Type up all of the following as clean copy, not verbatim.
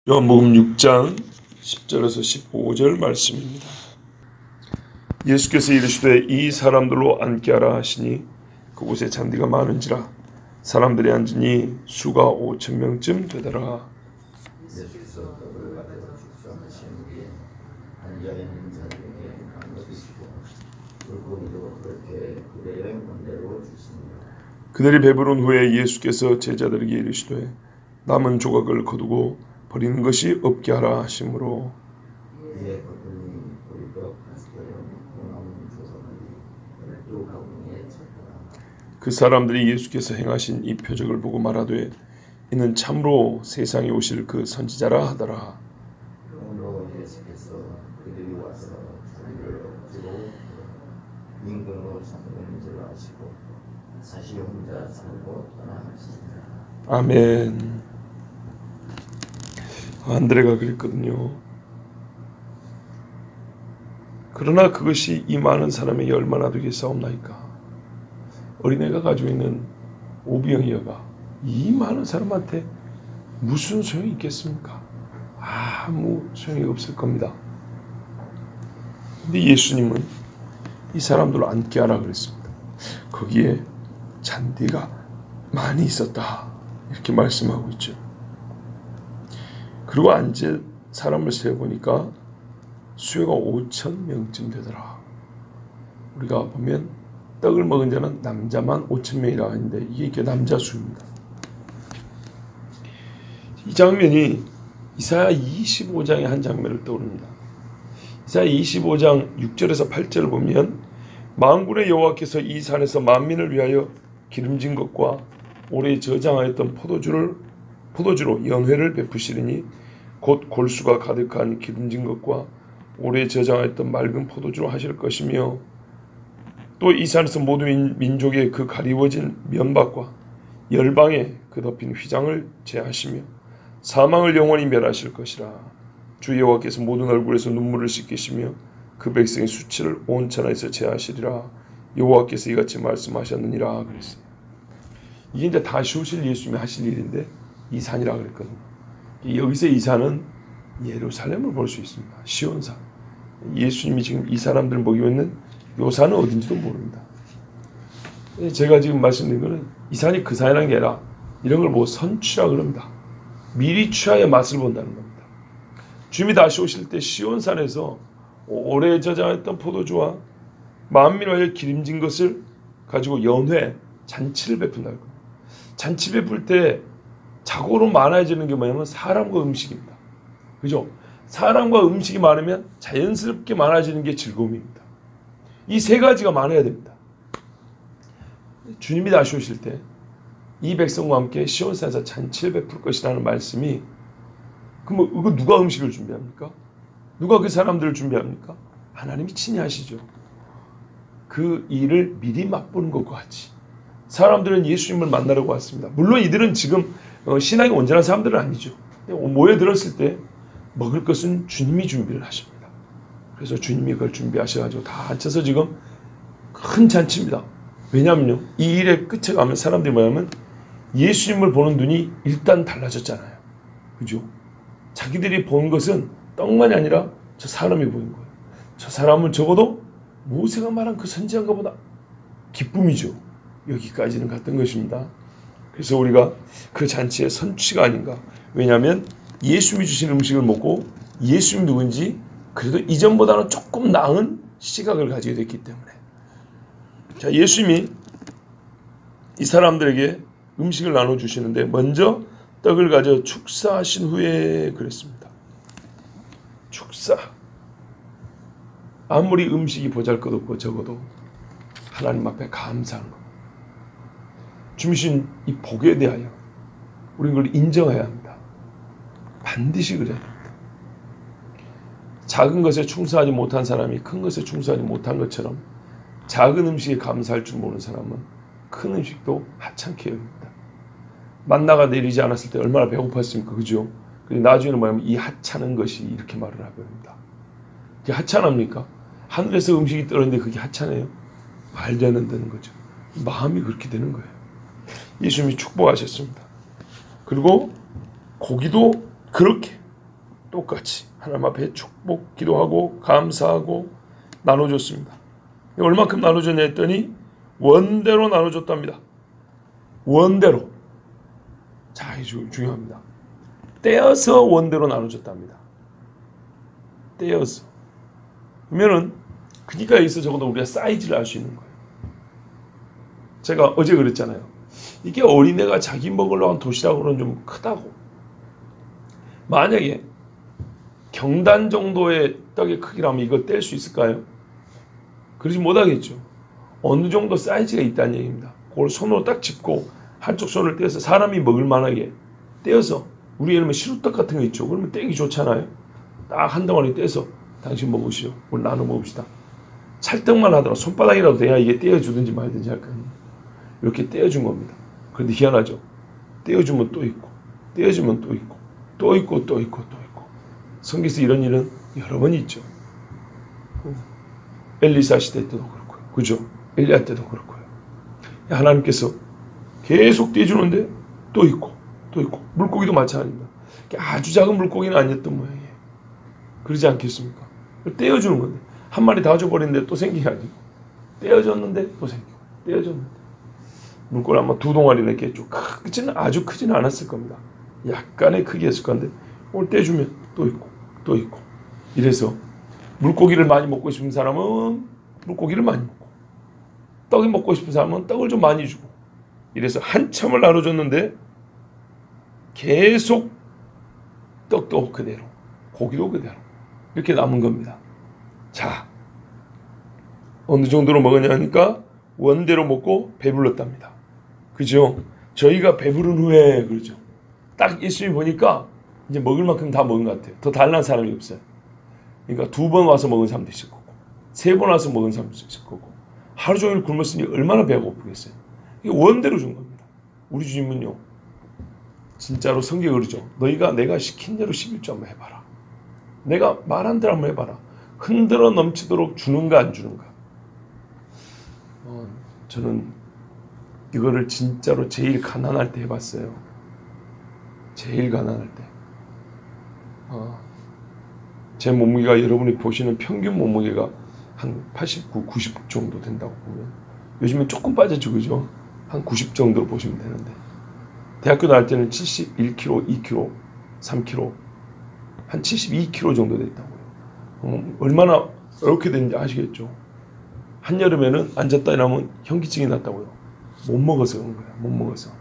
요한복음 6장 10절에서 15절 말씀입니다. 예수께서 이르시되 이 사람들로 앉게 하라 하시니 그곳에 잔디가 많은지라 사람들이 앉으니 수가 5,000명쯤 되더라. 예수께서 떡을 가져다 축사하신 후에 앉아 있는 자들에게 나눠주시고 물고기도 그렇게 그대의 원대로 주시니라. 그들이 배부른 후에 예수께서 제자들에게 이르시되 남은 조각을 거두고 버리는 것이 없게 하라 하시므로 이에 그분이 보리떡 5개와 콩나물 조각을 12가구니에 쳤더라. 그 사람들이 예수께서 행하신 이 표적을 보고 말하되 이는 참으로 세상에 오실 그 선지자라 하더라. 그러므로 예수께서 그들이 와서 자기를 억지로 인근으로 삼는 줄 아시고 다시 혼자 살고 떠나가시니라. 아멘. 안드레가 그랬거든요. 그러나 그것이 이 많은 사람에게 얼마나 되겠사옵나이까. 어린애가 가지고 있는 오병이어가 이 많은 사람한테 무슨 소용이 있겠습니까? 아무 소용이 없을 겁니다. 근데 예수님은 이 사람들을 앉게 하라 그랬습니다. 거기에 잔디가 많이 있었다 이렇게 말씀하고 있죠. 그리고 앉은 사람을 세어보니까 수요가 5,000명쯤 되더라. 우리가 보면 떡을 먹은 자는 남자만 5,000명이라고 하는데 이게 남자 수입니다. 이 장면이 이사야 25장의 한 장면을 떠오릅니다. 이사야 25장 6절에서 8절을 보면 만군의 여호와께서 이 산에서 만민을 위하여 기름진 것과 오래 저장하였던 포도주로 연회를 베푸시리니 곧 골수가 가득한 기름진 것과 오래 저장하였던 맑은 포도주로 하실 것이며 또 이 산에서 모든 민족의 그 가리워진 면박과 열방에 그 덮인 휘장을 제하시며 사망을 영원히 멸하실 것이라. 주 여호와께서 모든 얼굴에서 눈물을 씻기시며 그 백성의 수치를 온 천하에서 제하시리라. 여호와께서 이같이 말씀하셨느니라 그랬어요. 이게 이제 다시 오실 예수님이 하실 일인데 이 산이라 그랬거든요. 여기서 이 산은 예루살렘을 볼 수 있습니다. 시온산. 예수님이 지금 이 사람들을 먹이고 있는 이 산은 어딘지도 모릅니다. 제가 지금 말씀드린 거는 이 산이 그 산이라는 게 아니라 이런 걸 뭐 선취라 그럽니다. 미리 취하여 맛을 본다는 겁니다. 주님이 다시 오실 때 시온산에서 오래 저장했던 포도주와 만민을 기름진 것을 가지고 연회, 잔치를 베푼다는 겁니다. 잔치 베풀 때 자고로 많아지는 게 뭐냐면 사람과 음식입니다. 그죠? 사람과 음식이 많으면 자연스럽게 많아지는 게 즐거움입니다. 이 세 가지가 많아야 됩니다. 주님이 다시 오실 때 이 백성과 함께 시온산에서 잔치를 베풀 것이라는 말씀이 그럼 이거 누가 음식을 준비합니까? 누가 그 사람들을 준비합니까? 하나님이 친히 하시죠. 그 일을 미리 맛보는 것과 같이 사람들은 예수님을 만나려고 왔습니다. 물론 이들은 지금 신앙이 온전한 사람들은 아니죠. 모여들었을 때 먹을 것은 주님이 준비를 하십니다. 그래서 주님이 그걸 준비하셔가지고 다 앉혀서 지금 큰 잔치입니다. 왜냐하면요, 이 일의 끝에 가면 사람들이 뭐냐면 예수님을 보는 눈이 일단 달라졌잖아요. 그죠? 자기들이 본 것은 떡만이 아니라 저 사람이 보인 거예요. 저 사람은 적어도 모세가 말한 그 선지자인가 보다. 기쁨이죠. 여기까지는 갔던 것입니다. 그래서 우리가 그 잔치의 선취가 아닌가. 왜냐하면 예수님이 주신 음식을 먹고 예수님이 누군지 그래도 이전보다는 조금 나은 시각을 가지게 됐기 때문에. 자, 예수님이 이 사람들에게 음식을 나눠주시는데 먼저 떡을 가져 축사하신 후에 그랬습니다. 축사. 아무리 음식이 보잘것없고 적어도 하나님 앞에 감사하는 것. 주신 이 복에 대하여 우리는 그걸 인정해야 합니다. 반드시 그래야 합니다. 작은 것에 충성하지 못한 사람이 큰 것에 충성하지 못한 것처럼 작은 음식에 감사할 줄 모르는 사람은 큰 음식도 하찮게 여깁니다. 만나가 내리지 않았을 때 얼마나 배고팠습니까? 그죠? 나중에는 뭐냐면 이 하찮은 것이 이렇게 말을 하고 합니다. 그게 하찮합니까? 하늘에서 음식이 떨어졌는데 그게 하찮아요? 말도 안 된다는 거죠. 마음이 그렇게 되는 거예요. 예수님이 축복하셨습니다. 그리고 고기도 그렇게 똑같이 하나님 앞에 축복 기도하고 감사하고 나눠줬습니다. 얼마큼 나눠줬냐 했더니 원대로 나눠줬답니다. 원대로. 자, 이게 중요합니다. 떼어서 원대로 나눠줬답니다. 떼어서. 그러면은 그러니까 여기서 적어도 우리가 사이즈를 알 수 있는 거예요. 제가 어제 그랬잖아요. 이게 어린애가 자기 먹으려고 한 도시락으로는 좀 크다고. 만약에 경단 정도의 떡의 크기라면 이걸 뗄 수 있을까요? 그러지 못하겠죠. 어느 정도 사이즈가 있다는 얘기입니다. 그걸 손으로 딱 짚고 한쪽 손을 떼어서 사람이 먹을 만하게 떼어서, 우리 예를 들면 시루떡 같은 거 있죠. 그러면 떼기 좋잖아요. 딱 한 덩어리 떼서 당신 먹으시오. 우리 나눠 먹읍시다. 찰떡만 하더라도 손바닥이라도 돼야 이게 떼어주든지 말든지 할 거예요. 이렇게 떼어준 겁니다. 그런데 희한하죠. 떼어주면 또 있고, 떼어주면 또 있고, 또 있고, 또 있고, 또 있고. 성경에서 이런 일은 여러 번 있죠. 엘리사 시대 때도 그렇고요. 그죠? 엘리야 때도 그렇고요. 하나님께서 계속 떼주는데 또 있고, 또 있고. 물고기도 마찬가지입니다. 아주 작은 물고기는 아니었던 모양이에요. 그러지 않겠습니까? 떼어주는 건데, 한 마리 다 줘버리는데 또 생기게 아니고, 떼어줬는데 또 생기고, 떼어줬는데. 물고기 아마 2동아리나 있겠죠. 아주 크지는 않았을 겁니다. 약간의 크기였을 건데, 오늘 떼주면 또 있고, 또 있고. 이래서 물고기를 많이 먹고 싶은 사람은 물고기를 많이 먹고, 떡이 먹고 싶은 사람은 떡을 좀 많이 주고, 이래서 한참을 나눠줬는데 계속 떡도 그대로, 고기도 그대로 이렇게 남은 겁니다. 자, 어느 정도로 먹었냐 하니까 원대로 먹고 배불렀답니다. 그죠? 저희가 배부른 후에 그러죠. 딱 예수님 보니까 이제 먹을 만큼 다 먹은 것 같아요. 더 달란 사람이 없어요. 그러니까 2번 와서 먹은 사람도 있을 거고, 3번 와서 먹은 사람도 있을 거고, 하루 종일 굶었으니 얼마나 배가 고프겠어요. 이게 원대로 준 겁니다. 우리 주님은요, 진짜로 성경에 그러죠. 너희가 내가 시킨 대로 11조 한번 해봐라. 내가 말한 대로 한번 해봐라. 흔들어 넘치도록 주는가 안 주는가. 저는 이거를 진짜로 제일 가난할 때 해봤어요. 제일 가난할 때. 제 몸무게가 여러분이 보시는 평균 몸무게가 한 89, 90 정도 된다고 보면, 요즘엔 조금 빠졌죠, 그죠? 한 90 정도로 보시면 되는데, 대학교 나갈 때는 71kg, 2kg, 3kg, 한 72kg 정도 됐다고요. 얼마나 이렇게 됐는지 아시겠죠? 한여름에는 앉았다 일하면 현기증이 났다고요. 못 먹어서 그런 거예요. 못 먹어서.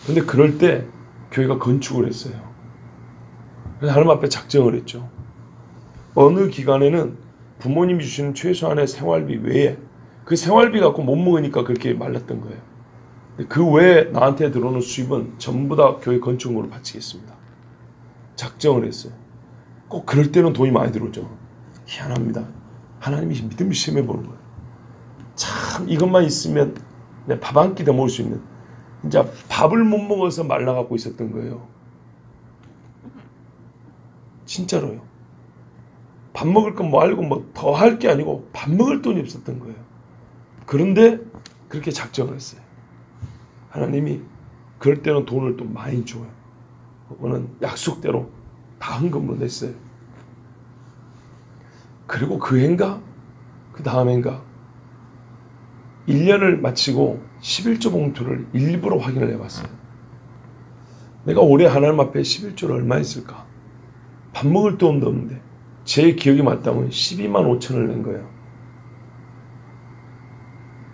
근데 그럴 때 교회가 건축을 했어요. 그래서 하나님 앞에 작정을 했죠. 어느 기간에는 부모님이 주시는 최소한의 생활비 외에, 그 생활비 갖고 못 먹으니까 그렇게 말랐던 거예요. 그 외에 나한테 들어오는 수입은 전부 다 교회 건축으로 바치겠습니다. 작정을 했어요. 꼭 그럴 때는 돈이 많이 들어오죠. 희한합니다. 하나님이 믿음을 시험해 보는 거예요. 참 이것만 있으면 밥 한 끼 더 먹을 수 있는, 진짜 밥을 못 먹어서 말라갖고 있었던 거예요. 진짜로요. 밥 먹을 건 뭐 알고 뭐 더 할 게 아니고 밥 먹을 돈이 없었던 거예요. 그런데 그렇게 작정을 했어요. 하나님이 그럴 때는 돈을 또 많이 줘요. 그거는 약속대로 다 헌금으로 냈어요. 그리고 그 해인가 그 다음 해인가 1년을 마치고 11조 봉투를 일부러 확인을 해봤어요. 내가 올해 하나님 앞에 11조를 얼마 했을까? 밥 먹을 돈도 없는데 제 기억이 맞다면 12만 5천을 낸 거예요.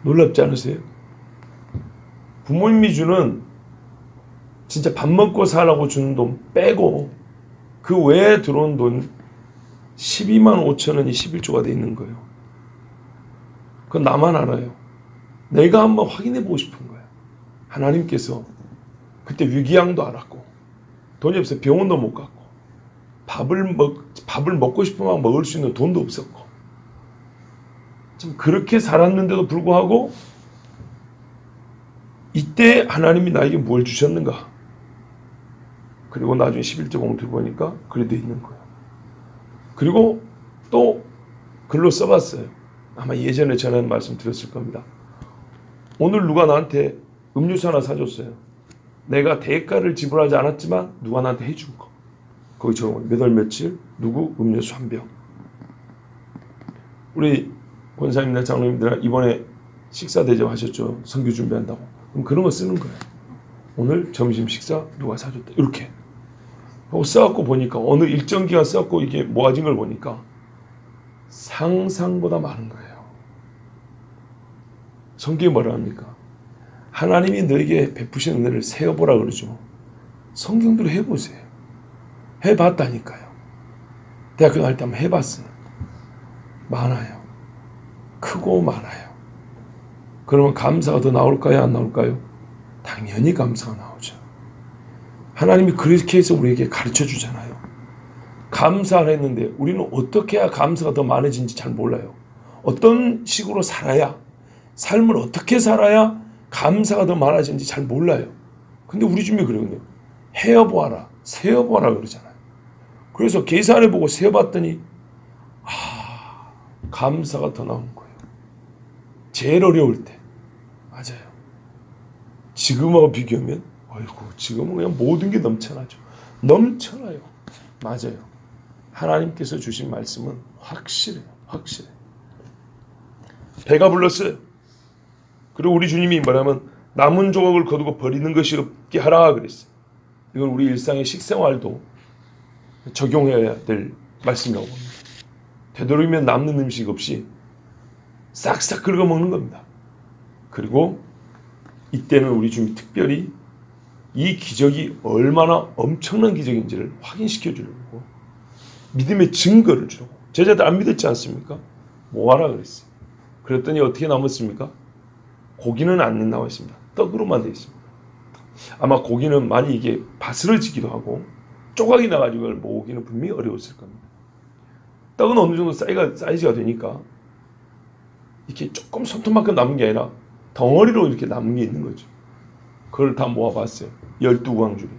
놀랍지 않으세요? 부모님이 주는 진짜 밥 먹고 살라고 주는 돈 빼고 그 외에 들어온 돈 12만 5천 원이 11조가 돼 있는 거예요. 그건 나만 알아요. 내가 한번 확인해 보고 싶은 거예요. 하나님께서 그때 위기양도 알았고 돈이 없어서 병원도 못 갔고 밥을 먹고 싶으면 먹을 수 있는 돈도 없었고 좀 그렇게 살았는데도 불구하고 이때 하나님이 나에게 뭘 주셨는가? 그리고 나중에 11조 봉투를 보니까 그래 돼 있는 거예요. 그리고 또 글로 써봤어요. 아마 예전에 전에 말씀 드렸을 겁니다. 오늘 누가 나한테 음료수 하나 사줬어요. 내가 대가를 지불하지 않았지만 누가 나한테 해준 거. 거기 적어 몇 월 며칠 누구 음료수 한 병. 우리 권사님들 장로님들 이번에 식사 대접하셨죠. 선교 준비한다고. 그럼 그런 거 쓰는 거예요. 오늘 점심 식사 누가 사줬다. 이렇게 하고 써갖고 보니까 어느 일정 기간 써갖고 이게 모아진 걸 보니까 상상보다 많은 거예요. 성경이 뭐라 합니까? 하나님이 너에게 베푸시는 은혜를 세어보라 그러죠. 성경대로 해보세요. 해봤다니까요. 대학교 다닐 때 한번 해봤어요. 많아요. 크고 많아요. 그러면 감사가 더 나올까요? 안 나올까요? 당연히 감사가 나오죠. 하나님이 그렇게 해서 우리에게 가르쳐 주잖아요. 감사를 했는데 우리는 어떻게 해야 감사가 더 많아지는지 잘 몰라요. 어떤 식으로 살아야, 삶을 어떻게 살아야 감사가 더 많아지는지 잘 몰라요. 근데 우리 주님이 그러거든요. 헤어보아라, 세어보아라 그러잖아요. 그래서 계산해보고 세어봤더니 감사가 더 나오는 거예요. 제일 어려울 때. 맞아요. 지금하고 비교하면 어이구, 지금은 그냥 모든 게 넘쳐나죠. 넘쳐나요. 맞아요. 하나님께서 주신 말씀은 확실해요. 확실해요. 배가 불렀어요. 그리고 우리 주님이 뭐냐면 남은 조각을 거두고 버리는 것이 없게 하라 그랬어요. 이건 우리 일상의 식생활도 적용해야 될 말씀이라고 봅니다. 되도록이면 남는 음식 없이 싹싹 긁어 먹는 겁니다. 그리고 이때는 우리 주님이 특별히 이 기적이 얼마나 엄청난 기적인지를 확인시켜 주려고 믿음의 증거를 주려고. 제자들 안 믿었지 않습니까? 뭐하라 그랬어요. 그랬더니 어떻게 남았습니까? 고기는 안 나와 있습니다. 떡으로만 되어 있습니다. 아마 고기는 많이 이게 바스러지기도 하고 조각이 나가지고 그걸 모으기는 분명히 어려웠을 겁니다. 떡은 어느 정도 사이즈가 되니까 이렇게 조금 손톱만큼 남은 게 아니라 덩어리로 이렇게 남은 게 있는 거죠. 그걸 다 모아봤어요. 12광줄이.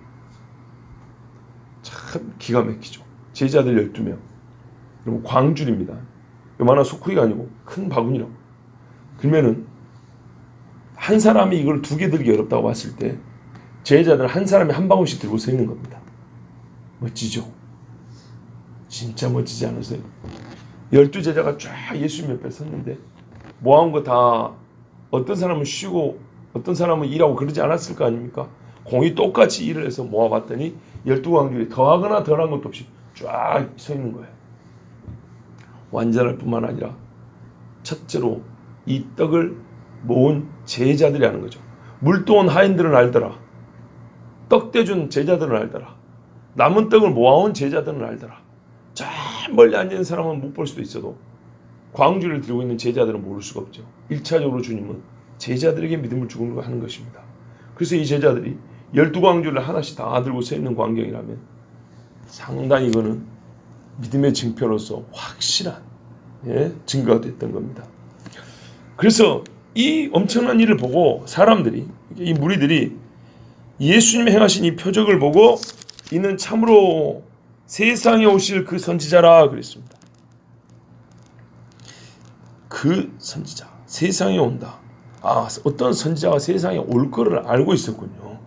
참 기가 막히죠. 제자들 12명. 그리고 광줄입니다. 요만한 소쿠리가 아니고 큰 바구니라고. 그러면은 한 사람이 이걸 2개 들기 어렵다고 봤을 때 제자들 한 사람이 한 바구니씩 들고 서 있는 겁니다. 멋지죠? 진짜 멋지지 않으세요? 12제자가 쫙 예수님 옆에 섰는데 모아온 거 다 어떤 사람은 쉬고 어떤 사람은 일하고 그러지 않았을 거 아닙니까? 공이 똑같이 일을 해서 모아봤더니 12광줄이 더하거나 덜한 것도 없이 쫙 서 있는 거예요. 완전할 뿐만 아니라 첫째로 이 떡을 모은 제자들이 하는 거죠. 물도온 하인들은 알더라. 떡 떼준 제자들은 알더라. 남은 떡을 모아온 제자들은 알더라. 저 멀리 앉은 사람은 못 볼 수도 있어도 광주를 들고 있는 제자들은 모를 수가 없죠. 1차적으로 주님은 제자들에게 믿음을 주고 하는 것입니다. 그래서 이 제자들이 12광주를 하나씩 다 들고 서 있는 광경이라면 상당히 이거는 믿음의 증표로서 확실한 증거가 됐던 겁니다. 그래서 이 엄청난 일을 보고 사람들이, 이 무리들이 예수님이 행하신 이 표적을 보고 이는 참으로 세상에 오실 그 선지자라 그랬습니다. 그 선지자, 세상에 온다. 어떤 선지자가 세상에 올 거를 알고 있었군요.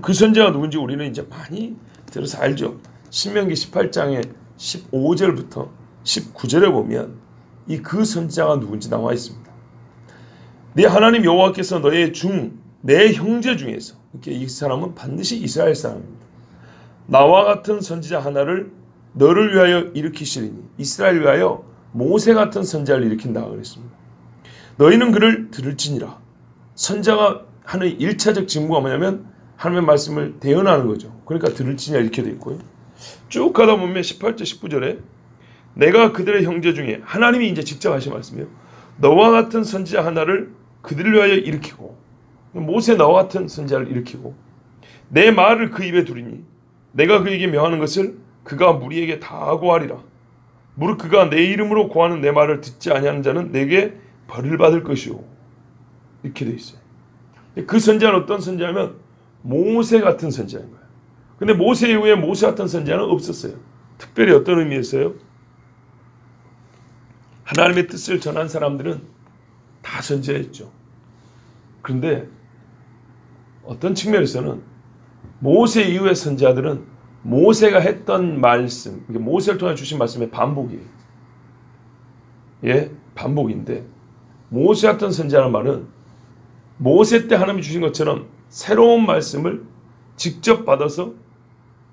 그 선지자가 누군지 우리는 이제 많이 들어서 알죠. 신명기 18장에 15절부터 19절에 보면 이 그 선지자가 누군지 나와 있습니다. 네 하나님 여호와께서 내 형제 중에서, 이렇게 이 사람은 반드시 이스라엘 사람입니다. 나와 같은 선지자 하나를 너를 위하여 일으키시리니, 이스라엘 위하여 모세 같은 선지자를 일으킨다 그랬습니다. 너희는 그를 들을지니라. 선지자가 하는 1차적 직무가 뭐냐면 하나님의 말씀을 대언하는 거죠. 그러니까 들을지니라 이렇게 돼 있고요. 쭉 가다 보면 18절 19절에 내가 그들의 형제 중에, 하나님이 이제 직접 하신 말씀이에요. 너와 같은 선지자 하나를 그들을 위하여 일으키고, 모세 너와 같은 선지자를 일으키고 내 말을 그 입에 두리니 내가 그에게 명하는 것을 그가 무리에게 다 고하리라. 무릇 그가 내 이름으로 고하는 내 말을 듣지 아니하는 자는 내게 벌을 받을 것이오. 이렇게 돼 있어요. 그 선지자는 어떤 선지자냐면 모세 같은 선지자인 거예요. 근데 모세 이후에 모세 같은 선지자는 없었어요. 특별히 어떤 의미였어요? 하나님의 뜻을 전한 사람들은 다 선지자였죠. 그런데 어떤 측면에서는 모세 이후의 선지자들은 모세가 했던 말씀, 모세를 통해 주신 말씀의 반복이에요. 예, 반복인데 모세 같은 선지자라는 말은 모세 때 하나님이 주신 것처럼 새로운 말씀을 직접 받아서,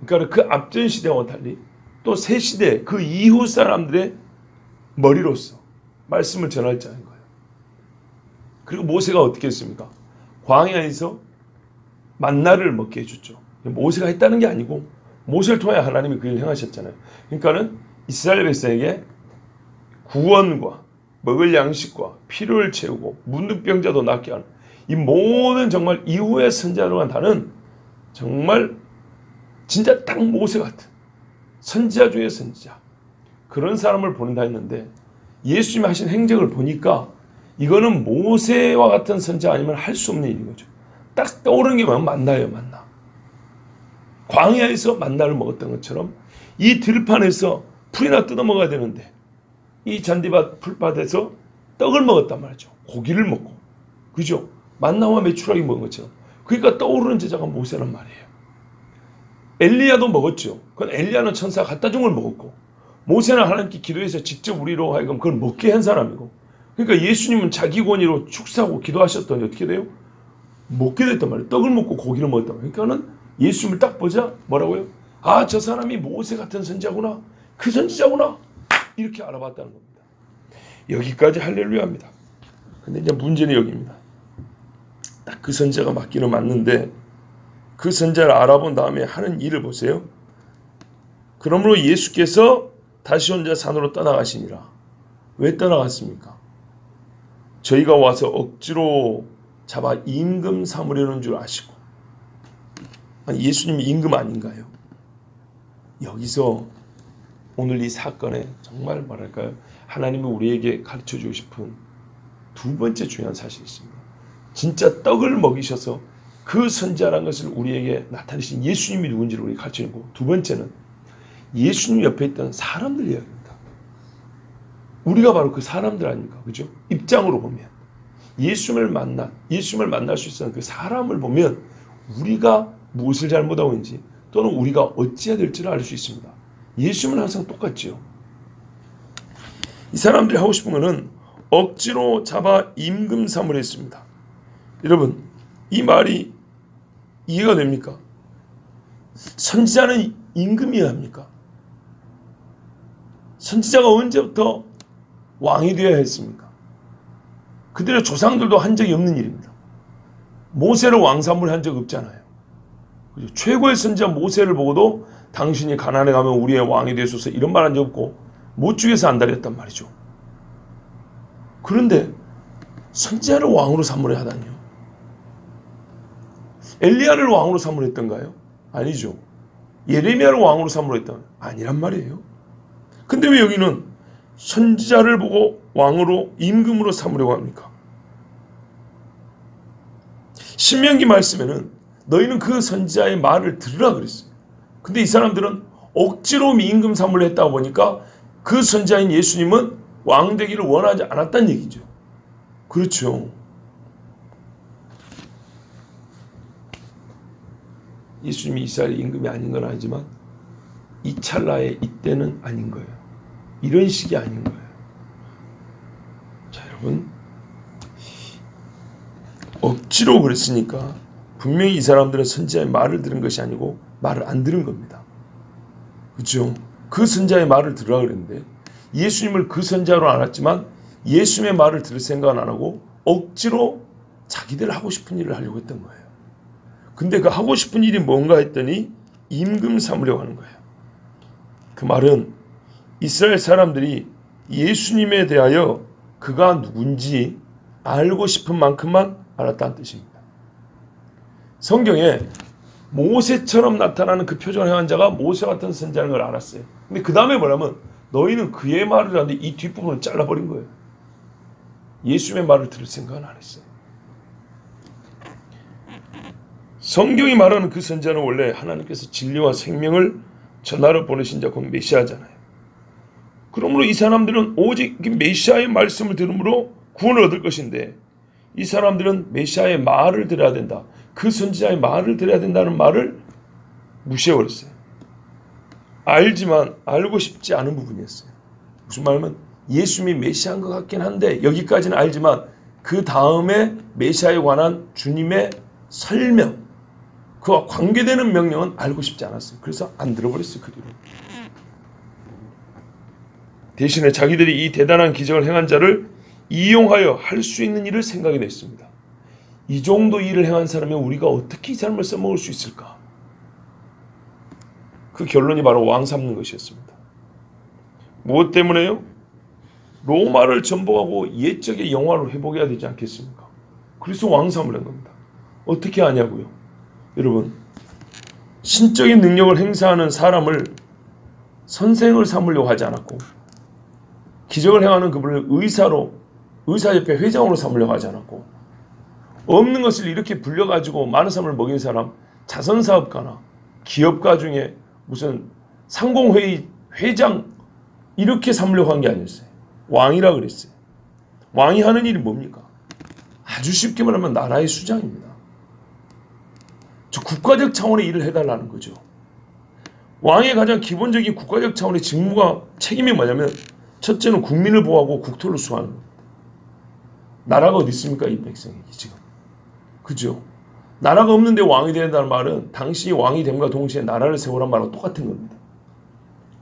그러니까 그 앞전 시대와 달리 또 새 시대 그 이후 사람들의 머리로서 말씀을 전할 자인 거예요. 그리고 모세가 어떻게 했습니까? 광야에서 만나를 먹게 해줬죠. 모세가 했다는 게 아니고 모세를 통해 하나님이 그 일을 행하셨잖아요. 그러니까는 이스라엘 백성에게 구원과 먹을 양식과 필요를 채우고 문둥병자도 낫게 하는 이 모든 정말 이후의 선지자로만 다른 정말 진짜 딱 모세 같은 선지자 중의 선지자, 그런 사람을 보낸다 했는데 예수님이 하신 행적을 보니까 이거는 모세와 같은 선지자 아니면 할 수 없는 일인 거죠. 딱 떠오르는 게 뭐냐면 만나예요. 만나. 광야에서 만나를 먹었던 것처럼 이 들판에서 풀이나 뜯어 먹어야 되는데 이 잔디밭 풀밭에서 떡을 먹었단 말이죠. 고기를 먹고, 그죠? 만나와 메추라기 먹은 것처럼. 그러니까 떠오르는 제자가 모세란 말이에요. 엘리야도 먹었죠. 그건 엘리야는 천사 갖다 준 걸 먹었고, 모세는 하나님께 기도해서 직접 우리로 하여금 그걸 먹게 한 사람이고, 그러니까 예수님은 자기 권위로 축사하고 기도하셨더니 어떻게 돼요? 먹게 됐단 말이에요. 떡을 먹고 고기를 먹었단 말이에요. 그러니까는 예수님을 딱 보자 뭐라고요? 아, 저 사람이 모세 같은 선지자구나. 그 선지자구나. 이렇게 알아봤다는 겁니다. 여기까지 할렐루야입니다. 근데 이제 문제는 여기입니다. 딱 그 선지자가 맞기는 맞는데 그 선지자를 알아본 다음에 하는 일을 보세요. 그러므로 예수께서 다시 혼자 산으로 떠나가시니라. 왜 떠나갔습니까? 저희가 와서 억지로 잡아 임금 삼으려는 줄 아시고. 아니, 예수님이 임금 아닌가요? 여기서 오늘 이 사건에 정말 뭐랄까요? 하나님이 우리에게 가르쳐주고 싶은 두 번째 중요한 사실이 있습니다. 진짜 떡을 먹이셔서 그 선지자라는 것을 우리에게 나타내신 예수님이 누군지를 우리에게 가르쳐주고, 두 번째는 예수님 옆에 있던 사람들 이야기입니다. 우리가 바로 그 사람들 아닙니까? 그죠? 입장으로 보면 예수님을 만날 수 있었던 그 사람을 보면 우리가 무엇을 잘못하고 있는지 또는 우리가 어찌해야 될지를 알 수 있습니다. 예수님은 항상 똑같지요. 이 사람들이 하고 싶은 것은 억지로 잡아 임금 삼으려 했습니다. 여러분, 이 말이 이해가 됩니까? 선지자는 임금이어야 합니까? 선지자가 언제부터 왕이 되어야 했습니까? 그들의 조상들도 한 적이 없는 일입니다. 모세를 왕 삼으려 한 적 없잖아요. 그렇죠? 최고의 선지자 모세를 보고도 당신이 가나안에 가면 우리의 왕이 되소서 이런 말 한 적 없고 못 죽여서 안달했단 말이죠. 그런데 선지자를 왕으로 삼으려 하다니요. 엘리야를 왕으로 삼으려 했던가요? 아니죠. 예레미야를 왕으로 삼으려 했던 아니란 말이에요. 근데 왜 여기는 선지자를 보고 왕으로 임금으로 삼으려고 합니까? 신명기 말씀에는 너희는 그 선지자의 말을 들으라 그랬어요. 근데 이 사람들은 억지로 임금 삼으려 했다고 보니까 그 선지자인 예수님은 왕 되기를 원하지 않았다는 얘기죠. 그렇죠. 예수님이 이스라엘 임금이 아닌 건 아니지만 이 찰나에 이때는 아닌 거예요. 이런 식이 아닌 거예요. 자, 여러분, 억지로 그랬으니까 분명히 이 사람들은 선지자의 말을 들은 것이 아니고 말을 안 들은 겁니다. 그렇죠? 그 선지자의 말을 들으라 그랬는데 예수님을 그 선지자로 알았지만 예수님의 말을 들을 생각은 안 하고 억지로 자기들 하고 싶은 일을 하려고 했던 거예요. 근데 그 하고 싶은 일이 뭔가 했더니 임금 삼으려고 하는 거예요. 그 말은 이스라엘 사람들이 예수님에 대하여 그가 누군지 알고 싶은 만큼만 알았다는 뜻입니다. 성경에 모세처럼 나타나는 그 표정을 행한 자가 모세 같은 선지자라는 걸 알았어요. 근데 그 다음에 뭐냐면 너희는 그의 말을 하는데 이 뒷부분을 잘라버린 거예요. 예수님의 말을 들을 생각은 안 했어요. 성경이 말하는 그 선지자는 원래 하나님께서 진리와 생명을 전하러 보내신 자, 곧 메시아잖아요. 그러므로 이 사람들은 오직 메시아의 말씀을 들음으로 구원을 얻을 것인데 이 사람들은 메시아의 말을 들어야 된다. 그 선지자의 말을 들어야 된다는 말을 무시해버렸어요. 알지만 알고 싶지 않은 부분이었어요. 무슨 말이냐면 예수님이 메시아인 것 같긴 한데 여기까지는 알지만 그 다음에 메시아에 관한 주님의 설명, 그와 관계되는 명령은 알고 싶지 않았어요. 그래서 안 들어버렸어요. 그 뒤로. 대신에 자기들이 이 대단한 기적을 행한 자를 이용하여 할 수 있는 일을 생각이 냈습니다. 이 정도 일을 행한 사람이 우리가 어떻게 이 사람을 써먹을 수 있을까? 그 결론이 바로 왕 삼는 것이었습니다. 무엇 때문에요? 로마를 전복하고 옛적의 영화로 회복해야 되지 않겠습니까? 그래서 왕 삼으려는 겁니다. 어떻게 하냐고요? 여러분, 신적인 능력을 행사하는 사람을 선생을 삼으려고 하지 않았고 기적을 행하는 그분을 의사협회 회장으로 삼으려고 하지 않았고 없는 것을 이렇게 불려가지고 많은 사람을 먹인 사람, 자선사업가나 기업가 중에 무슨 상공회의 회장 이렇게 삼으려고 한 게 아니었어요. 왕이라 그랬어요. 왕이 하는 일이 뭡니까? 아주 쉽게 말하면 나라의 수장입니다. 저 국가적 차원의 일을 해달라는 거죠. 왕의 가장 기본적인 국가적 차원의 직무가 책임이 뭐냐면 첫째는 국민을 보호하고 국토를 수호하는 겁니다. 나라가 어디 있습니까? 이 백성이 지금. 그죠? 나라가 없는데 왕이 된다는 말은 당신이 왕이 됨과 동시에 나라를 세우란 말하고 똑같은 겁니다.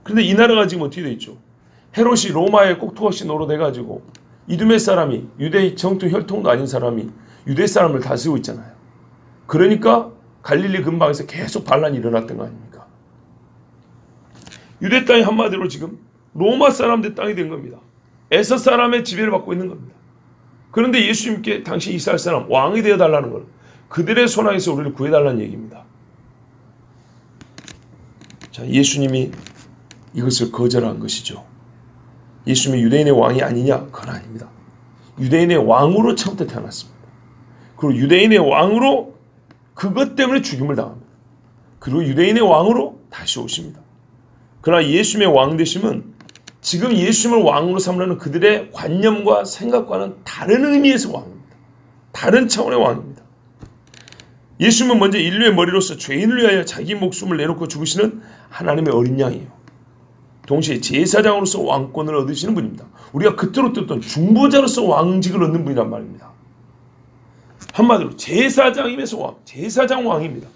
그런데 이 나라가 지금 어떻게 돼 있죠? 헤롯이 로마에 꼭두각시 노릇해가지고 이두메 사람이 유대 정통 혈통도 아닌 사람이 유대 사람을 다스리고 있잖아요. 그러니까 갈릴리 근방에서 계속 반란이 일어났던 거 아닙니까? 유대 땅이 한마디로 지금 로마 사람들 땅이 된 겁니다. 에서 사람의 지배를 받고 있는 겁니다. 그런데 예수님께 당신 이스라엘 사람 왕이 되어달라는 걸 그들의 손아에서 우리를 구해달라는 얘기입니다. 자, 예수님이 이것을 거절한 것이죠. 예수님이 유대인의 왕이 아니냐? 그건 아닙니다. 유대인의 왕으로 처음부터 태어났습니다. 그리고 유대인의 왕으로 그것 때문에 죽임을 당합니다. 그리고 유대인의 왕으로 다시 오십니다. 그러나 예수님의 왕 되심은 지금 예수님을 왕으로 삼으려는 그들의 관념과 생각과는 다른 의미에서 왕입니다. 다른 차원의 왕입니다. 예수님은 먼저 인류의 머리로서 죄인을 위하여 자기 목숨을 내놓고 죽으시는 하나님의 어린 양이에요. 동시에 제사장으로서 왕권을 얻으시는 분입니다. 우리가 그토록 듣던 중보자로서 왕직을 얻는 분이란 말입니다. 한마디로 제사장이면서 왕, 제사장 왕입니다.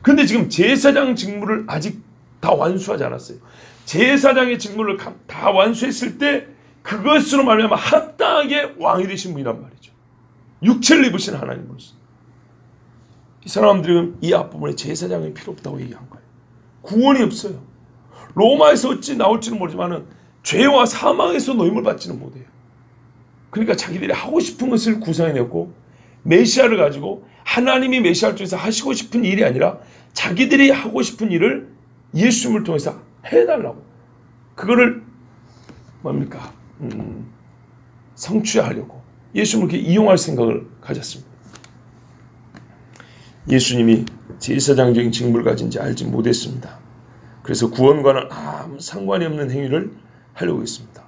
그런데 지금 제사장 직무를 아직 다 완수하지 않았어요. 제사장의 직무를 다 완수했을 때 그것으로 말미암아 합당하게 왕이 되신 분이란 말이죠. 육체를 입으신 하나님으로서. 이 사람들은 이 앞부분에 제사장이 필요 없다고 얘기한 거예요. 구원이 없어요. 로마에서 어찌 나올지는 모르지만 죄와 사망에서 노임을 받지는 못해요. 그러니까 자기들이 하고 싶은 것을 구상해냈고 메시아를 가지고 하나님이 메시아를 통해서 하시고 싶은 일이 아니라 자기들이 하고 싶은 일을 예수님을 통해서 해달라고. 그거를 뭡니까? 성취하려고 예수님을 이렇게 이용할 생각을 가졌습니다. 예수님이 제사장적인 직무를 가진지 알지 못했습니다. 그래서 구원과는 아무 상관이 없는 행위를 하려고 했습니다.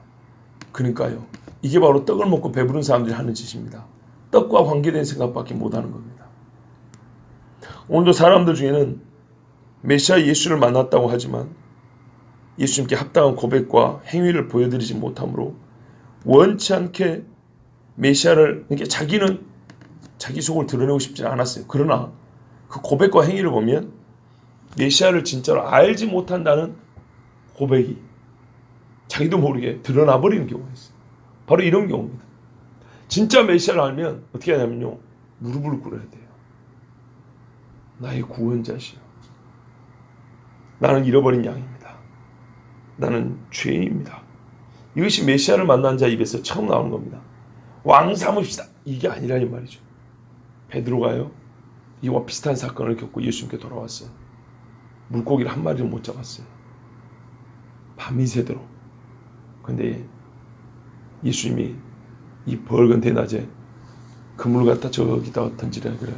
그러니까요. 이게 바로 떡을 먹고 배부른 사람들이 하는 짓입니다. 떡과 관계된 생각밖에 못하는 겁니다. 오늘도 사람들 중에는 메시아 예수를 만났다고 하지만 예수님께 합당한 고백과 행위를 보여드리지 못하므로 원치 않게 메시아를, 그러니까 자기는 자기 속을 드러내고 싶지 않았어요. 그러나 그 고백과 행위를 보면 메시아를 진짜로 알지 못한다는 고백이 자기도 모르게 드러나 버리는 경우가 있어요. 바로 이런 경우입니다. 진짜 메시아를 알면 어떻게 하냐면요, 무릎을 꿇어야 돼요. 나의 구원자시여, 나는 잃어버린 양입니다. 나는 죄인입니다. 이것이 메시아를 만난 자 입에서 처음 나오는 겁니다. 왕 삼읍시다, 이게 아니라니 말이죠. 베드로가요, 이와 비슷한 사건을 겪고 예수님께 돌아왔어요. 물고기를 한 마리를 못 잡았어요. 밤이 새도록. 근데 예수님이 이 벌건 대낮에 그물을 갖다 저기다 던지라 그래요.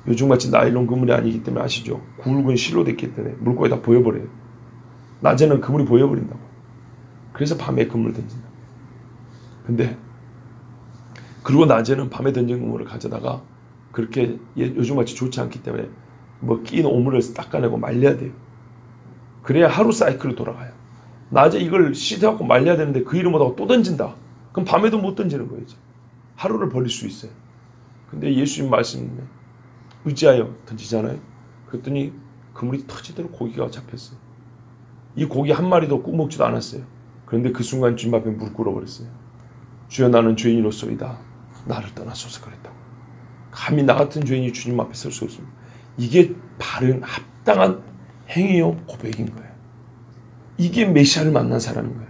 요즘같이 나일론 그물이 아니기 때문에 아시죠? 굵은 실로 됐기 때문에 물고기 다 보여버려요. 낮에는 그물이 보여버린다고. 그래서 밤에 그물을 던진다. 근데 그리고 낮에는 밤에 던진 그물을 가져다가 그렇게 요즘같이 좋지 않기 때문에 뭐 낀 오물을 닦아내고 말려야 돼요. 그래야 하루 사이클이 돌아가요. 낮에 이걸 씻어갖고 말려야 되는데 그 일을 못하고 또 던진다. 그럼 밤에도 못 던지는 거예요. 하루를 벌릴 수 있어요. 근데 예수님 말씀에 의지하여 던지잖아요. 그랬더니 그물이 터지도록 고기가 잡혔어요. 이 고기 한 마리도 꾹 먹지도 않았어요. 그런데 그 순간 주님 앞에 무릎 꿇어버렸어요. 주여 나는 죄인으로소이다. 나를 떠나소서 그랬다고. 감히 나 같은 죄인이 주님 앞에 설 수 없습니다. 이게 바른 합당한 행위요 고백인 거예요. 이게 메시아를 만난 사람인 거예요.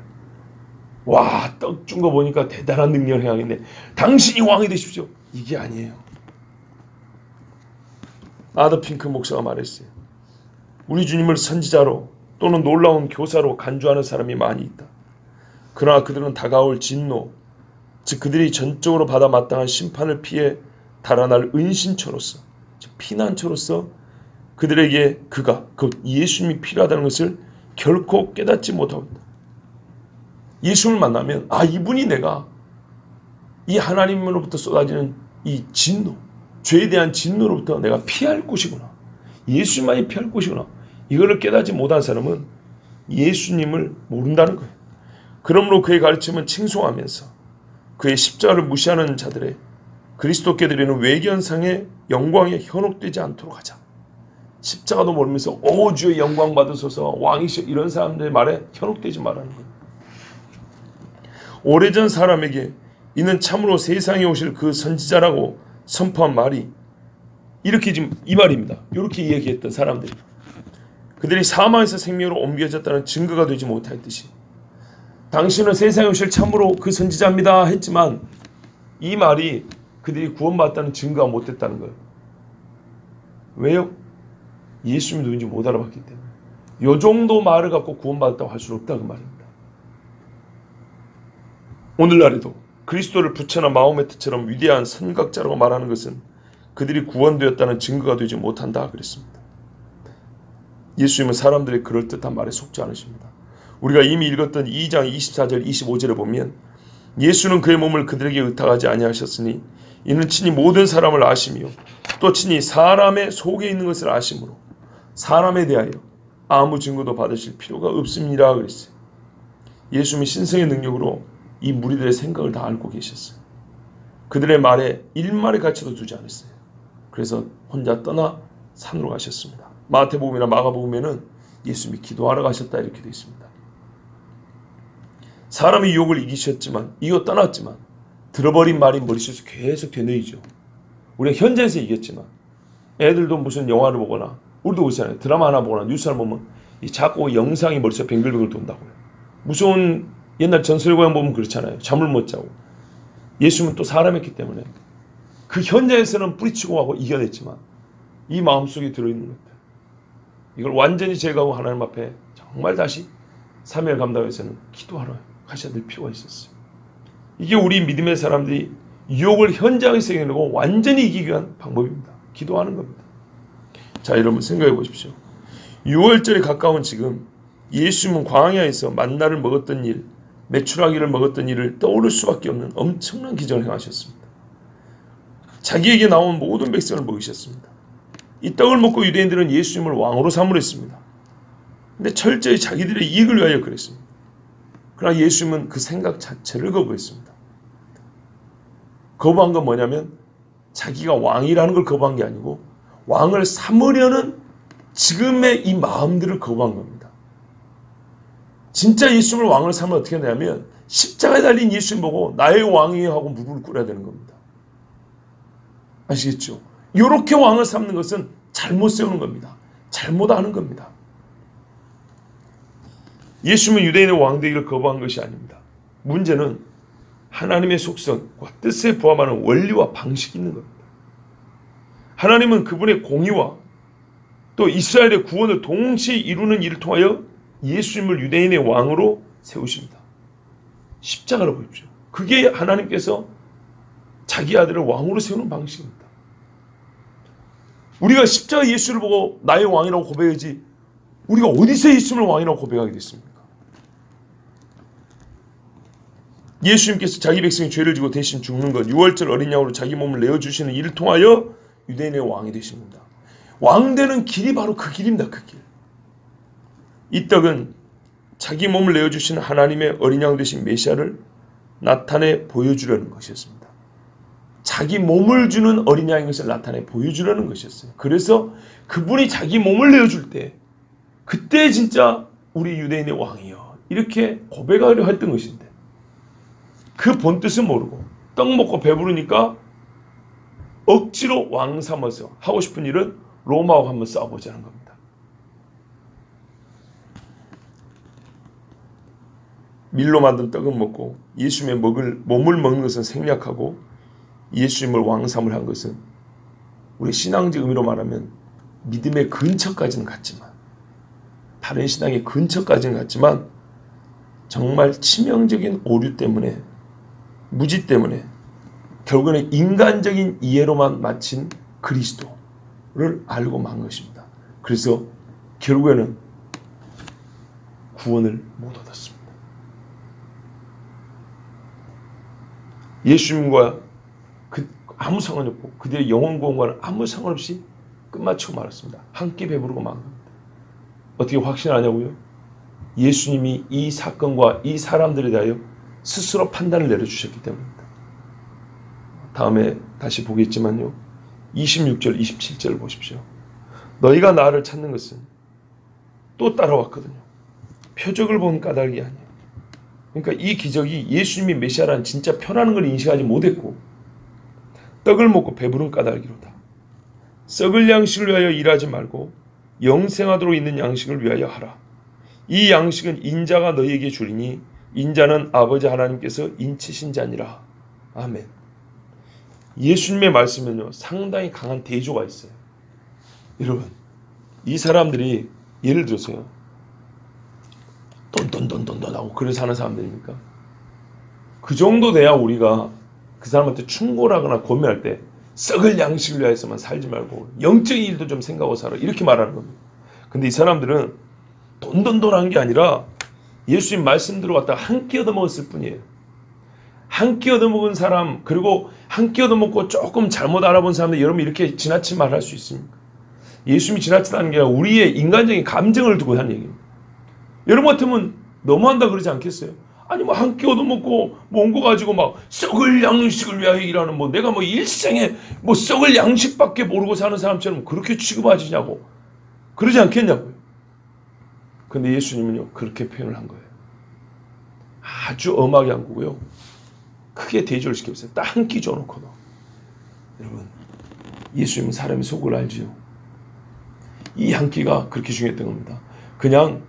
와, 떡 준 거 보니까 대단한 능력을 행하겠네. 당신이 왕이 되십시오. 이게 아니에요. 아더 핑크 목사가 말했어요. 우리 주님을 선지자로 또는 놀라운 교사로 간주하는 사람이 많이 있다. 그러나 그들은 다가올 진노, 즉 그들이 전적으로 받아 마땅한 심판을 피해 달아날 은신처로서, 즉 피난처로서 그들에게 그가, 그 예수님이 필요하다는 것을 결코 깨닫지 못하고 있다. 예수를 만나면 아, 이분이 내가 이 하나님으로부터 쏟아지는 이 진노, 죄에 대한 진노로부터 내가 피할 곳이구나. 예수님만이 피할 곳이구나. 이거를 깨닫지 못한 사람은 예수님을 모른다는 거예요. 그러므로 그의 가르침은 칭송하면서 그의 십자가를 무시하는 자들의 그리스도께 드리는 외견상의 영광에 현혹되지 않도록 하자. 십자가도 모르면서 오 주의 영광 받으소서 왕이시여 이런 사람들의 말에 현혹되지 말라는 거예요. 오래전 사람에게 이는 참으로 세상에 오실 그 선지자라고 선포한 말이 이렇게 지금 이 말입니다. 이렇게 이야기했던 사람들이 그들이 사망에서 생명으로 옮겨졌다는 증거가 되지 못하였듯이 당신은 세상에 오실 참으로 그 선지자입니다 했지만 이 말이 그들이 구원받았다는 증거가 못 됐다는 거예요. 왜요? 예수님이 누군지 못 알아봤기 때문에. 이 정도 말을 갖고 구원받았다고 할 수는 없다 그 말입니다. 오늘날에도 그리스도를 부처나 마호메트처럼 위대한 선각자라고 말하는 것은 그들이 구원되었다는 증거가 되지 못한다 그랬습니다. 예수님은 사람들의 그럴듯한 말에 속지 않으십니다. 우리가 이미 읽었던 2장 24절 25절에 보면 예수는 그의 몸을 그들에게 의탁하지 아니하셨으니 이는 친히 모든 사람을 아시며 또 친히 사람의 속에 있는 것을 아심으로 사람에 대하여 아무 증거도 받으실 필요가 없습니다 그랬어요. 예수님이 신성의 능력으로 이 무리들의 생각을 다 알고 계셨어요. 그들의 말에 일말의 가치도 두지 않았어요. 그래서 혼자 떠나 산으로 가셨습니다. 마태복음이나 마가복음에는 예수님이 기도하러 가셨다 이렇게 되어 있습니다. 사람의 유혹을 이기셨지만 이거 떠났지만 들어버린 말이 머릿속에서 계속 되뇌이죠. 우리가 현장에서 이겼지만 애들도 무슨 영화를 보거나 우리도 그렇잖아요. 드라마 하나 보거나 뉴스 하나 보면 이 자꾸 영상이 머릿속에 뱅글뱅글 돈다고요. 무서운 옛날 전설의 고향 보면 그렇잖아요. 잠을 못 자고. 예수님은 또 사람이었기 때문에 그 현장에서는 뿌리치고 하고 이겨냈지만 이 마음속에 들어있는 것들 이걸 완전히 제거하고 하나님 앞에 정말 다시 사명을 감당해서는 기도하러 가셔야 될 필요가 있었어요. 이게 우리 믿음의 사람들이 유혹을 현장에서 이겨내고 완전히 이기기 위한 방법입니다. 기도하는 겁니다. 자, 여러분 생각해 보십시오. 6월절에 가까운 지금 예수님은 광야에서 만나를 먹었던 일, 메추라기를 먹었던 일을 떠오를 수밖에 없는 엄청난 기적을 행하셨습니다. 자기에게 나온 모든 백성을 먹이셨습니다. 이 떡을 먹고 유대인들은 예수님을 왕으로 삼으랬습니다. 근데 철저히 자기들의 이익을 위하여 그랬습니다. 그러나 예수님은 그 생각 자체를 거부했습니다. 거부한 건 뭐냐면 자기가 왕이라는 걸 거부한 게 아니고 왕을 삼으려는 지금의 이 마음들을 거부한 겁니다. 진짜 예수님을 왕을 삼으면 어떻게 되냐면 십자가에 달린 예수님 보고 나의 왕이여 하고 무릎을 꿇어야 되는 겁니다. 아시겠죠? 이렇게 왕을 삼는 것은 잘못 세우는 겁니다. 잘못하는 겁니다. 예수님은 유대인의 왕되기를 거부한 것이 아닙니다. 문제는 하나님의 속성과 뜻에 부합하는 원리와 방식이 있는 겁니다. 하나님은 그분의 공의와 또 이스라엘의 구원을 동시에 이루는 일을 통하여 예수님을 유대인의 왕으로 세우십니다. 십자가를 보십시오. 그게 하나님께서 자기 아들을 왕으로 세우는 방식입니다. 우리가 십자가 예수를 보고 나의 왕이라고 고백하지 우리가 어디서 예수님을 왕이라고 고백하게 됐습니까? 예수님께서 자기 백성의 죄를 지고 대신 죽는 것, 6월절 어린 양으로 자기 몸을 내어주시는 일을 통하여 유대인의 왕이 되십니다. 왕되는 길이 바로 그 길입니다. 그 길. 이 떡은 자기 몸을 내어주신 하나님의 어린 양 되신 메시아를 나타내 보여주려는 것이었습니다. 자기 몸을 주는 어린 양인 것을 나타내 보여주려는 것이었어요. 그래서 그분이 자기 몸을 내어줄 때 그때 진짜 우리 유대인의 왕이여 이렇게 고백하려 했던 것인데 그 본뜻은 모르고 떡 먹고 배부르니까 억지로 왕 삼아서 하고 싶은 일은 로마와 한번 싸워보자는 겁니다. 밀로 만든 떡은 먹고 예수님의 몸을 먹는 것은 생략하고 예수님을 왕삼을 한 것은 우리 신앙적 의미로 말하면 믿음의 근처까지는 갔지만 다른 신앙의 근처까지는 갔지만 정말 치명적인 오류 때문에 무지 때문에 결국에는 인간적인 이해로만 마친 그리스도를 알고 만 것입니다. 그래서 결국에는 구원을 못 얻었습니다. 예수님과 아무 상관이 없고 그들의 영혼 구원과는 아무 상관없이 끝마치고 말았습니다. 한 끼 배부르고 만 겁니다. 어떻게 확신하냐고요? 예수님이 이 사건과 이 사람들에 대하여 스스로 판단을 내려주셨기 때문입니다. 다음에 다시 보겠지만요. 26절 27절을 보십시오. 너희가 나를 찾는 것은 또 따라왔거든요. 표적을 본 까닭이 아니에요. 그러니까 이 기적이 예수님이 메시아라는 진짜 표라는 걸 인식하지 못했고 떡을 먹고 배부른 까닭이로다. 썩을 양식을 위하여 일하지 말고 영생하도록 있는 양식을 위하여 하라. 이 양식은 인자가 너희에게 주리니 인자는 아버지 하나님께서 인치신 자니라. 아멘. 예수님의 말씀은요 상당히 강한 대조가 있어요. 여러분 이 사람들이 예를 들어서요 돈돈 하고 그래 사는 사람들입니까? 그 정도 돼야 우리가 그 사람한테 충고하거나 고민할 때 썩을 양식을 위해서만 살지 말고 영적인 일도 좀 생각하고 살아 이렇게 말하는 겁니다. 근데 이 사람들은 돈한 게 아니라 예수님 말씀 들어갔다가 한 끼 얻어먹었을 뿐이에요. 한 끼 얻어먹은 사람 그리고 한 끼 얻어먹고 조금 잘못 알아본 사람들 여러분 이렇게 지나친 말 할 수 있습니까? 예수님이 지나치다는 게 아니라 우리의 인간적인 감정을 두고 하는 얘기입니다. 여러분 같으면 너무한다 그러지 않겠어요? 아니 뭐 한 끼 얻어먹고 뭐 온 거 가지고 막 썩을 양식을 위하여 일하는 뭐 내가 뭐 일생에 뭐 썩을 양식밖에 모르고 사는 사람처럼 그렇게 취급하시냐고 그러지 않겠냐고요. 근데 예수님은요 그렇게 표현을 한 거예요. 아주 엄하게 한 거고요. 크게 대조를 시켰어요. 딱 한 끼 줘놓고도. 여러분 예수님은 사람의 속을 알지요. 이 한 끼가 그렇게 중요했던 겁니다. 그냥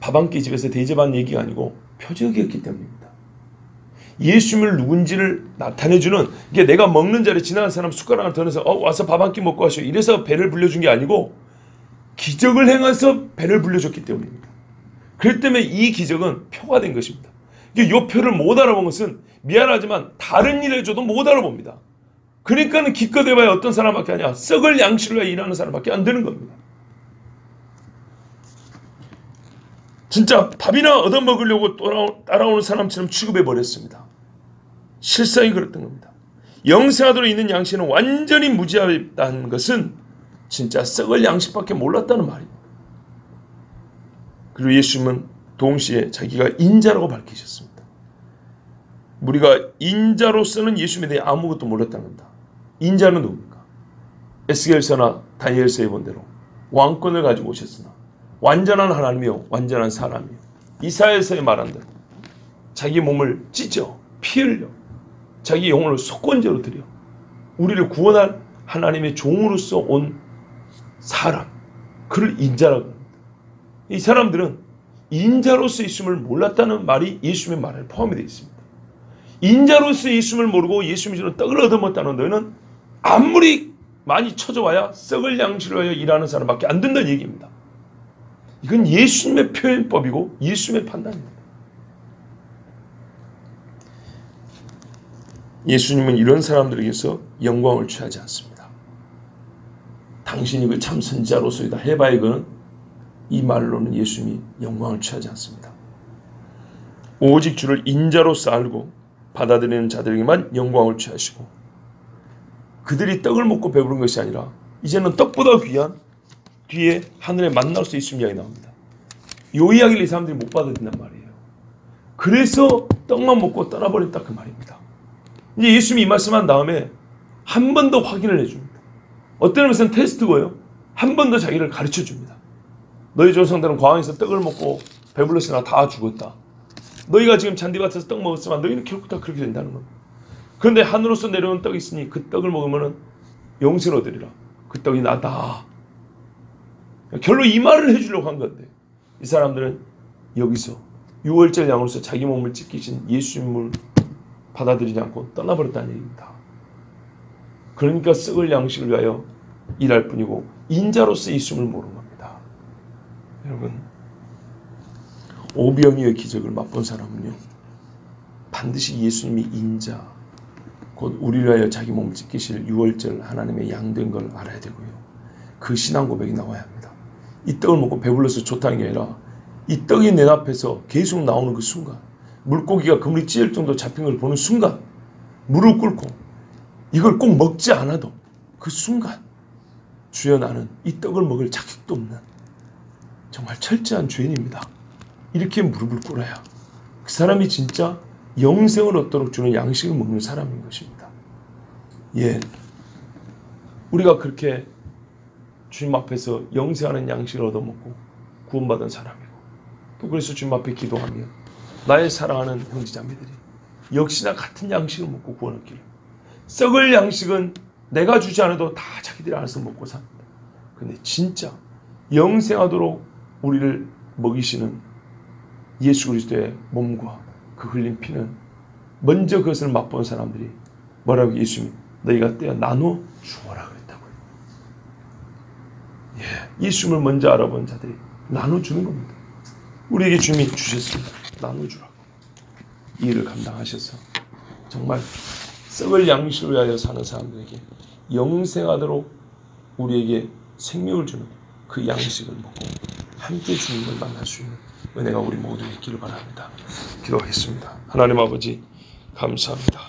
밥 한 끼 집에서 대접한 얘기가 아니고 표적이었기 때문입니다. 예수님을 누군지를 나타내주는 이게 내가 먹는 자리에 지나가는 사람 숟가락을 던져서 와서 밥 한 끼 먹고 하시오 이래서 배를 불려준 게 아니고 기적을 행해서 배를 불려줬기 때문입니다. 그렇기 때문에 이 기적은 표가 된 것입니다. 이 표를 못 알아본 것은 미안하지만 다른 일 해줘도 못 알아봅니다. 그러니까는 기껏 해봐야 어떤 사람밖에 아니야 썩을 양식을 위해 일하는 사람밖에 안 되는 겁니다. 진짜 밥이나 얻어먹으려고 따라오는 사람처럼 취급해버렸습니다. 실상이 그랬던 겁니다. 영생하도록 있는 양식은 완전히 무지하다는 것은 진짜 썩을 양식밖에 몰랐다는 말입니다. 그리고 예수님은 동시에 자기가 인자라고 밝히셨습니다. 우리가 인자로서는 예수님에 대해 아무것도 몰랐다는 겁니다. 인자는 누굽니까? 에스겔서나 다니엘서에 본 대로 왕권을 가지고 오셨으나 완전한 하나님이요 완전한 사람이요 이사야서에 말한 대로 자기 몸을 찢어 피 흘려 자기 영혼을 속건제로 드려 우리를 구원할 하나님의 종으로서 온 사람 그를 인자라고 합니다. 이 사람들은 인자로서 예수님을 몰랐다는 말이 예수님의 말에 포함이 되어 있습니다. 인자로서 예수님을 모르고 예수님이 주는 떡을 얻어먹었다는 너희는 아무리 많이 쳐져와야 썩을 양식을 위하여 일하는 사람밖에 안 된다는 얘기입니다. 이건 예수님의 표현법이고 예수님의 판단입니다. 예수님은 이런 사람들에게서 영광을 취하지 않습니다. 당신이 그 참 선지자로서이다 해봐야 이거는 이 말로는 예수님이 영광을 취하지 않습니다. 오직 주를 인자로서 알고 받아들이는 자들에게만 영광을 취하시고 그들이 떡을 먹고 배부른 것이 아니라 이제는 떡보다 귀한 뒤에 하늘에 만날 수 있음이야기 나옵니다. 요 이야기를 이 사람들이 못 받아들인단 말이에요. 그래서 떡만 먹고 떠나버렸다 그 말입니다. 이제 예수님이 이 말씀한 다음에 한 번 더 확인을 해줍니다. 어떤 의미에서는 테스트고요. 한 번 더 자기를 가르쳐줍니다. 너희 조상들은 광야에서 떡을 먹고 배불렀으나 다 죽었다. 너희가 지금 잔디밭에서 떡 먹었지만 너희는 결국 다 그렇게 된다는 겁니다. 그런데 하늘로서 내려온 떡이 있으니 그 떡을 먹으면 영생을 얻으리라. 그 떡이 나다. 결론 이 말을 해주려고 한 건데 이 사람들은 여기서 유월절 양으로서 자기 몸을 찢기신 예수님을 받아들이지 않고 떠나버렸다는 얘기입니다. 그러니까 썩을 양식을 위하여 일할 뿐이고 인자로서 예수님을 모르는 겁니다. 여러분, 오병이어의 기적을 맛본 사람은요 반드시 예수님이 인자 곧 우리를 위하여 자기 몸을 찢기실 유월절 하나님의 양된 걸 알아야 되고요. 그 신앙 고백이 나와야 합니다. 이 떡을 먹고 배불러서 좋다는 게 아니라 이 떡이 내 앞에서 계속 나오는 그 순간, 물고기가 그물이 찢을 정도 잡힌 걸 보는 순간 무릎 꿇고 이걸 꼭 먹지 않아도 그 순간 주여 나는 이 떡을 먹을 자격도 없는 정말 철저한 죄인입니다. 이렇게 무릎을 꿇어야 그 사람이 진짜 영생을 얻도록 주는 양식을 먹는 사람인 것입니다. 예, 우리가 그렇게 주님 앞에서 영생하는 양식을 얻어먹고 구원받은 사람이고 또 그래서 주님 앞에 기도하며 나의 사랑하는 형제자매들이 역시나 같은 양식을 먹고 구원 얻기를. 썩을 양식은 내가 주지 않아도 다 자기들이 알아서 먹고 삽니다. 근데 진짜 영생하도록 우리를 먹이시는 예수 그리스도의 몸과 그 흘린 피는 먼저 그것을 맛본 사람들이 뭐라고 예수님이 너희가 떼어 나눠 주어라 그랬다고요. 예, 예수님을 먼저 알아본 자들이 나눠주는 겁니다. 우리에게 주님이 주셨습니다. 나눠주라고. 이 일을 감당하셔서 정말 썩을 양식을 위하여 사는 사람들에게 영생하도록 우리에게 생명을 주는 그 양식을 먹고 함께 주님을 만날 수 있는 은혜가 우리 모두에 있기를 바랍니다. 기도하겠습니다. 하나님 아버지 감사합니다.